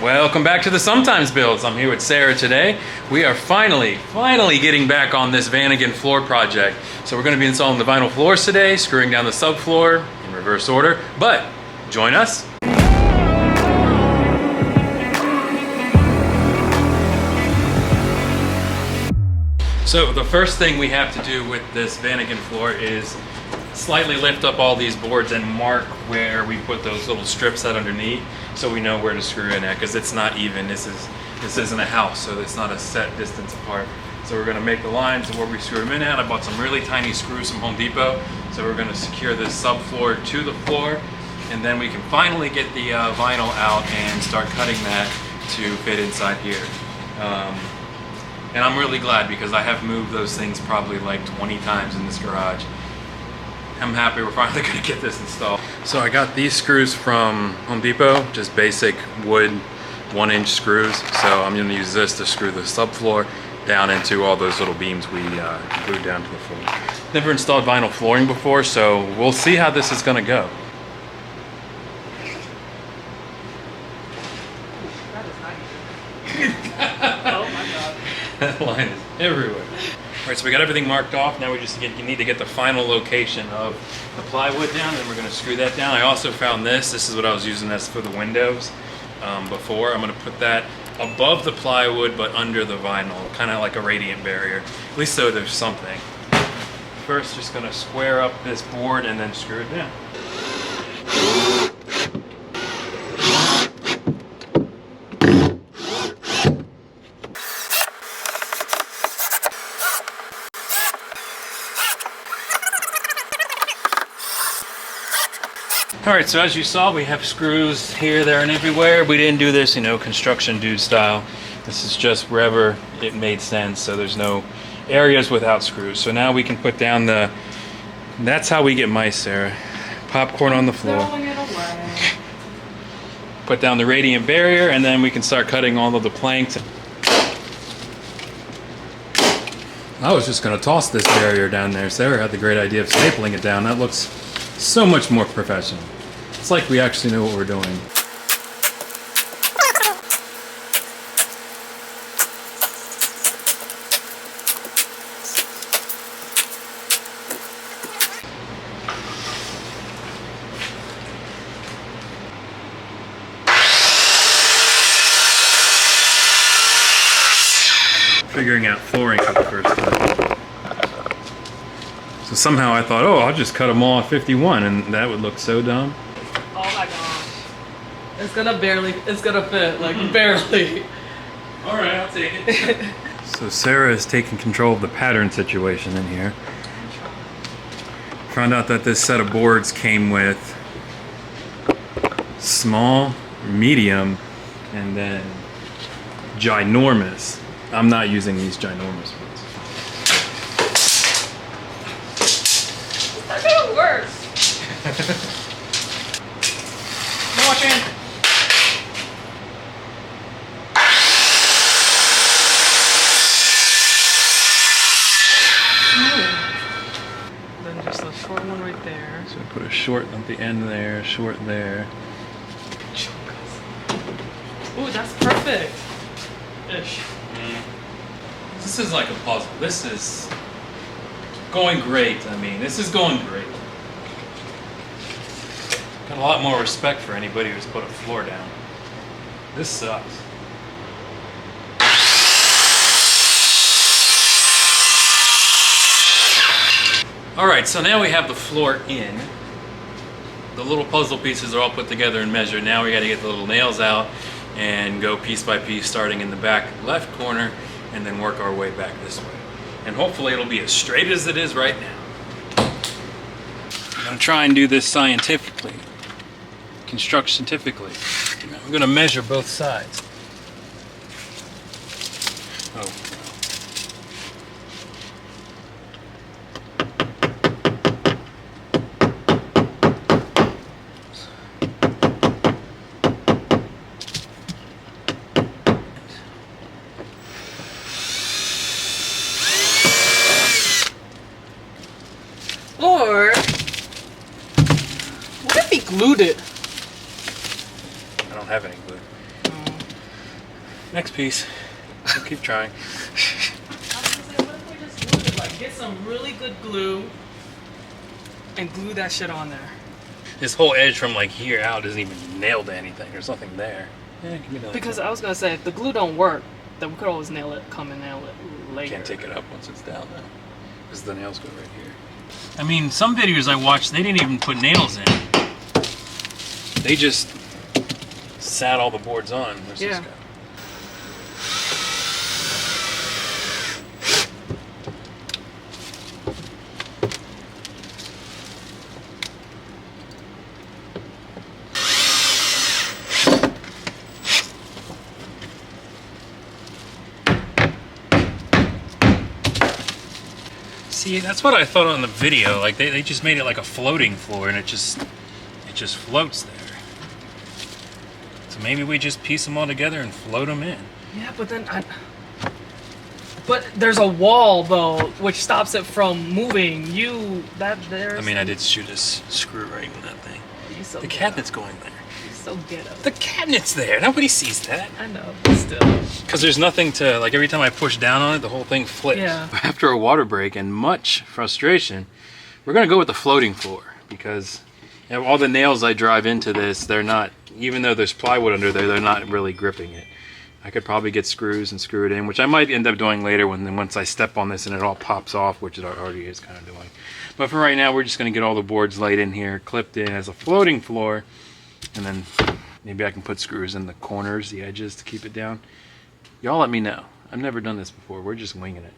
Welcome back to the Sometimes Builds. I'm here with Sarah today. We are finally getting back on this Vanagon floor project. So we're going to be installing the vinyl floors today, screwing down the subfloor in reverse order. But join us. So the first thing we have to do with this Vanagon floor is slightly lift up all these boards and mark where we put those little strips out underneath, so we know where to screw in at, because it's not even. This isn't a house, so it's not a set distance apart. So we're going to make the lines of where we screw them in at. I bought some really tiny screws from Home Depot, so we're going to secure this subfloor to the floor, and then we can finally get the vinyl out and start cutting that to fit inside here. And I'm really glad, because I have moved those things probably like 20 times in this garage. I'm happy we're finally going to get this installed. So I got these screws from Home Depot, just basic wood 1-inch screws. So I'm going to use this to screw the subfloor down into all those little beams we glued down to the floor. Never installed vinyl flooring before, so we'll see how this is going to go. Oh my god. That line is everywhere. All right, so we got everything marked off. Now we just need to get the final location of the plywood down, and we're going to screw that down. I also found this. This is what I was using as for the windows before. I'm going to put that above the plywood but under the vinyl, kind of like a radiant barrier. At least so there's something. First, just going to square up this board and then screw it down. Alright, so as you saw, we have screws here, there, and everywhere. We didn't do this, construction dude style. This is just wherever it made sense, so there's no areas without screws. So now we can put down the... That's how we get mice, Sarah. Popcorn on the floor. Throwing it away. Put down the radiant barrier, and then we can start cutting all of the planks. I was just going to toss this barrier down there. Sarah had the great idea of stapling it down. That looks so much more professional. It's like we actually know what we're doing. Figuring out flooring for the first time. So somehow I thought, oh, I'll just cut them all at 51, and that would look so dumb. Oh my gosh. It's gonna fit, like barely. All right, I'll take it. So Sarah is taking control of the pattern situation in here. Found out that this set of boards came with small, medium, and then ginormous. I'm not using these ginormous ones. That's even worse. Watch in. Then just a short one right there. So I put a short at the end there, short there. Ooh, that's perfect. Ish. This is like a puzzle. This is going great. I mean, this is going great. Got a lot more respect for anybody who's put a floor down. This sucks. Alright, so now we have the floor in. The little puzzle pieces are all put together and measured. Now we got to get the little nails out and go piece by piece, starting in the back left corner, and then work our way back this way. And hopefully it'll be as straight as it is right now. I'm going to try and do this scientifically, constructiontifically. I'm going to measure both sides. Oh. Or what if he glued it? I don't have any glue. Next piece. We'll keep trying. I was gonna say, what if we just glue it? Like, get some really good glue and glue that shit on there. This whole edge from like here out isn't even nailed to anything. There's nothing there. Yeah, give me another Because one. I was gonna say, if the glue don't work, then we could always nail it, come and nail it later. Can't take it up once it's down though, because the nails go right here. I mean, some videos I watched, they didn't even put nails in. They just sat all the boards on. Where's this guy? See, that's what I thought on the video. Like they just made it like a floating floor, and it just floats there. So maybe we just piece them all together and float them in. Yeah, but then but there's a wall though, which stops it from moving. I mean, I did shoot a screw right in that thing. So the cabinet's going there. So ghetto. The cabinet's there. Nobody sees that. I know, but still. Because there's nothing to, like, every time I push down on it, the whole thing flips. Yeah. After a water break and much frustration, we're going to go with the floating floor. Because all the nails I drive into this, they're not, even though there's plywood under there, they're not really gripping it. I could probably get screws and screw it in, which I might end up doing later once I step on this and it all pops off, which it already is kind of doing. But for right now, we're just going to get all the boards laid in here, clipped in as a floating floor. And then maybe I can put screws in the corners, the edges to keep it down. Y'all let me know. I've never done this before. We're just winging it.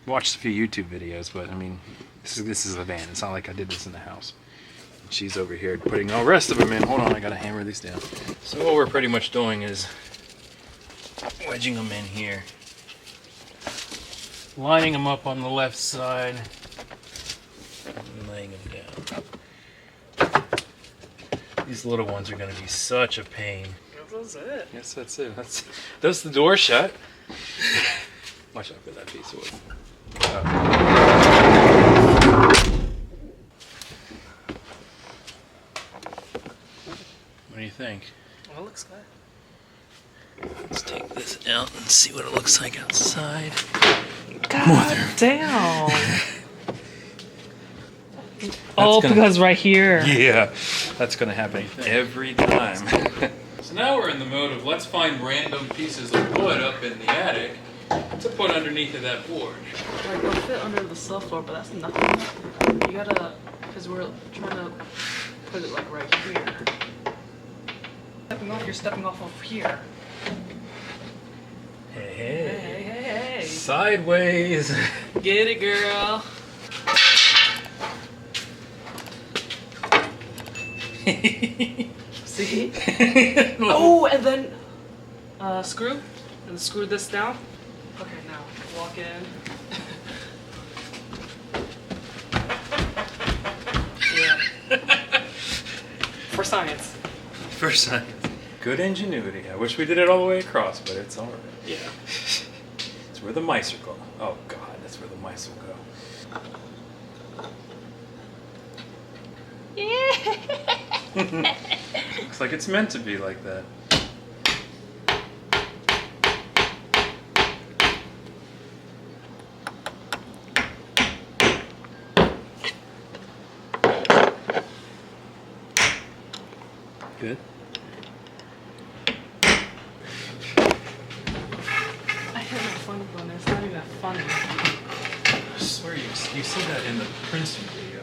Watched a few YouTube videos, but I mean, this is a van. It's not like I did this in the house. And she's over here putting all the rest of them in. Hold on, I gotta hammer these down. So what we're pretty much doing is wedging them in here. Lining them up on the left side. And laying them down. These little ones are going to be such a pain. That's it. Yes, that's it. That's the door shut. Watch out for that piece of wood. What do you think? Well, it looks good. Let's take this out and see what it looks like outside. God damn. Because right here. Yeah, that's gonna happen every time. So now we're in the mode of let's find random pieces of wood up in the attic to put underneath of that board. Like, it'll fit under the subfloor, but that's nothing. You gotta, because we're trying to put it like right here. You're stepping off of here. Hey, Hey, hey, hey, hey. Sideways. Get it, girl. See? Oh, and then screw, and screw this down. Okay, now walk in. Yeah. For science. For science. Good ingenuity. I wish we did it all the way across, but it's all right. Yeah. It's where the mice are going. Oh God, that's where the mice will go. Looks like it's meant to be like that. Good. I hit my funny bone. It's not even that funny. I swear you said that in the Princeton video.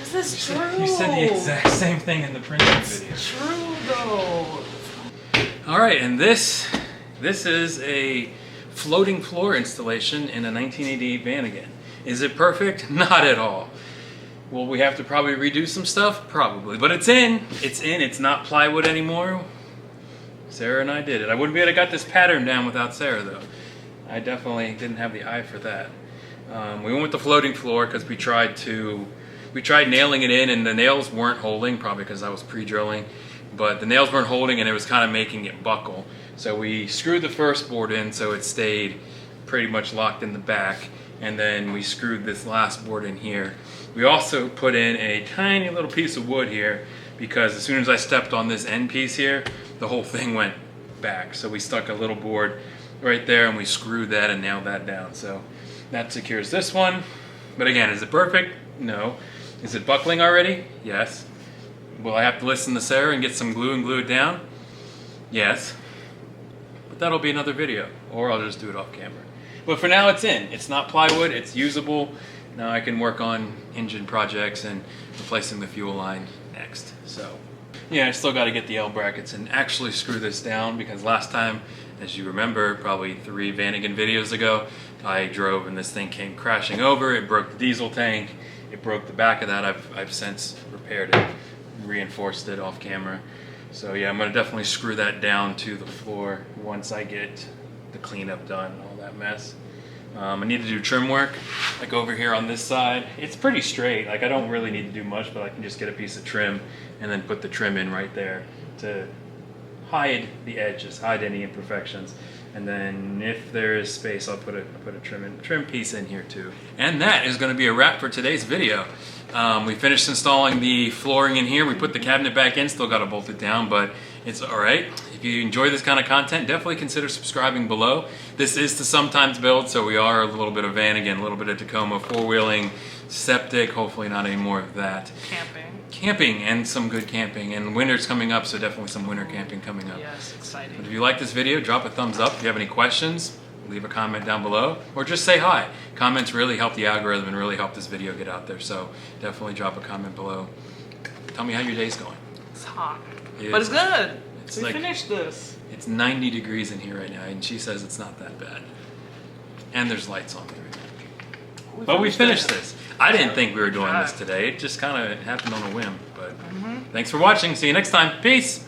Is this true? You said the exact same thing in the Princeton video. It's true though. All right, and this is a floating floor installation in a 1988 Vanagon. Is it perfect? Not at all. Will we have to probably redo some stuff? Probably, but it's in. It's not plywood anymore. Sarah and I did it. I wouldn't be able to got this pattern down without Sarah though. I definitely didn't have the eye for that. We went with the floating floor because we tried nailing it in and the nails weren't holding, probably because I was pre-drilling, but the nails weren't holding and it was kind of making it buckle. So we screwed the first board in so it stayed pretty much locked in the back, and then we screwed this last board in here. We also put in a tiny little piece of wood here because as soon as I stepped on this end piece here, the whole thing went back. So we stuck a little board right there and we screwed that and nailed that down. So that secures this one. But again, is it perfect? No. Is it buckling already? Yes. Will I have to listen to Sarah and get some glue and glue it down? Yes. But that'll be another video, or I'll just do it off camera. But for now it's in. It's not plywood, it's usable. Now I can work on engine projects and replacing the fuel line next. So yeah, I still got to get the L brackets and actually screw this down, because last time, as you remember, probably 3 Vanagon videos ago, I drove and this thing came crashing over. It broke the diesel tank. It broke the back of that. I've since repaired it, reinforced it off camera. So yeah, I'm gonna definitely screw that down to the floor once I get the cleanup done, all that mess. I need to do trim work, like over here on this side. It's pretty straight, like I don't really need to do much, but I can just get a piece of trim and then put the trim in right there to hide the edges, hide any imperfections. And then if there is space, I'll put a trim piece in here too. And that is going to be a wrap for today's video. We finished installing the flooring in here. We put the cabinet back in, still got to bolt it down, but it's all right. If you enjoy this kind of content, definitely consider subscribing below. This is the Sometimes build, so we are a little bit of Vanagon, a little bit of Tacoma, 4-wheeling, septic, hopefully not any more of that. Camping and some good camping, and winter's coming up, so definitely some winter camping coming up. Yes, exciting. But if you like this video, drop a thumbs up. If you have any questions, leave a comment down below, or just say hi. Comments really help the algorithm and really help this video get out there, so definitely drop a comment below. Tell me how your day's going. It's hot, but it's good. We like, finished this. It's 90 degrees in here right now, and she says it's not that bad. And there's lights on there. But we finished this. I didn't think we were doing this today. It just kind of happened on a whim. But thanks for watching. See you next time. Peace.